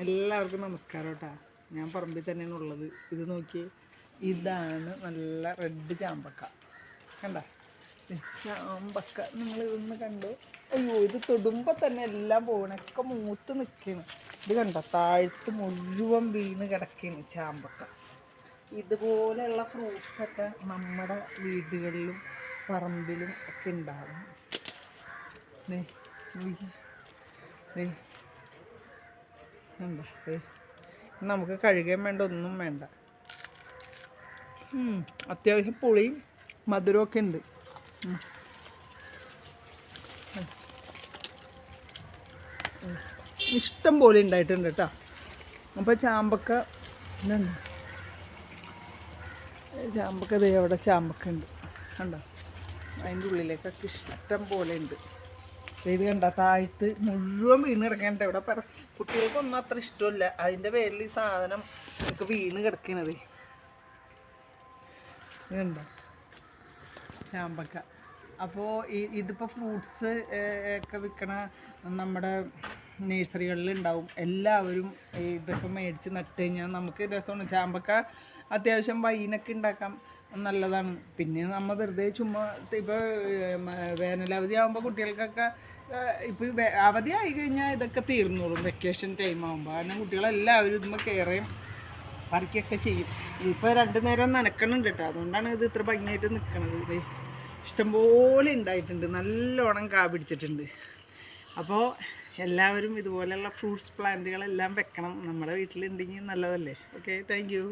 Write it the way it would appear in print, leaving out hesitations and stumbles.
എല്ലാവർക്കും നമസ്കാരം കേട്ടോ. ഞാൻ പറമ്പിൽ തന്നെയാണ് ഉള്ളത്. ഇത് നോക്കി, ഇതാണ് നല്ല റെഡ് ചാമ്പക്ക. കണ്ട ചാമ്പക്ക നിങ്ങൾ ഇന്ന് കണ്ടു. അയ്യോ, ഇത് തൊടുമ്പോൾ തന്നെ എല്ലാം പോകണൊക്കെ മൂത്ത് നിൽക്കുകയാണ്. ഇത് കണ്ട, താഴ്ത്ത് മുഴുവൻ വീണ് കിടക്കുകയാണ് ചാമ്പക്ക. ഇതുപോലെയുള്ള ഫ്രൂട്ട്സൊക്കെ നമ്മുടെ വീടുകളിലും പറമ്പിലും ഒക്കെ ഉണ്ടാകും. നമുക്ക് കഴുകാൻ വേണ്ട, ഒന്നും വേണ്ട. അത്യാവശ്യം പുളിയും മധുരമൊക്കെ ഉണ്ട്. ഇഷ്ടം പോലെ ഉണ്ടായിട്ടുണ്ട് കേട്ടോ. അപ്പോൾ ചാമ്പക്ക ഇതുണ്ട്, ചാമ്പക്ക ദേ അവിടെ ചാമ്പക്ക ഉണ്ട് കണ്ടോ. അതിൻ്റെ ഉള്ളിലേക്കൊക്കെ ഇഷ്ടം പോലെ ഉണ്ട്. ഇത് കണ്ട, താഴ്ത്ത് മുഴുവൻ വീണ് കിടക്കാനുണ്ട്. ഇവിടെ കുട്ടികൾക്കൊന്നും അത്ര ഇഷ്ടമില്ല. അതിൻ്റെ പേരിൽ ഈ സാധനം നമുക്ക് വീണ് കിടക്കണത്. ഇതുണ്ടോ ചാമ്പക്ക. അപ്പോൾ ഇതിപ്പോൾ ഫ്രൂട്ട്സ് ഒക്കെ വിൽക്കണ നമ്മുടെ നേഴ്സറികളിൽ ഉണ്ടാവും. എല്ലാവരും ഇതൊക്കെ മേടിച്ച് നട്ട് കഴിഞ്ഞാൽ നമുക്ക് രസമാണ്. ചാമ്പക്ക അത്യാവശ്യം വൈനൊക്കെ ഉണ്ടാക്കാം, നല്ലതാണ്. പിന്നെ നമ്മൾ വെറുതെ ചുമ്മാ ഇപ്പോൾ വേനലവധി ആകുമ്പോൾ കുട്ടികൾക്കൊക്കെ ഇപ്പോൾ അവധി ആയി കഴിഞ്ഞാൽ ഇതൊക്കെ തീർന്നോളും. വെക്കേഷൻ ടൈം ആകുമ്പോൾ കാരണം കുട്ടികളെല്ലാവരും ഇതുമ്പോൾ കയറുകയും പറിക്കുകയൊക്കെ ചെയ്യും. ഇപ്പോൾ 2 നേരം നനക്കണുണ്ട് കേട്ടോ. അതുകൊണ്ടാണ് ഇത് ഇത്ര ഭംഗിയായിട്ട് നിൽക്കണത്. ഇത് ഇഷ്ടംപോലെ ഉണ്ടായിട്ടുണ്ട്, നല്ലോണം കാ പിടിച്ചിട്ടുണ്ട്. അപ്പോൾ എല്ലാവരും ഇതുപോലെയുള്ള ഫ്രൂട്ട്സ് പ്ലാന്റുകളെല്ലാം വെക്കണം. നമ്മുടെ വീട്ടിലുണ്ടെങ്കിൽ നല്ലതല്ലേ. Okay, thank you.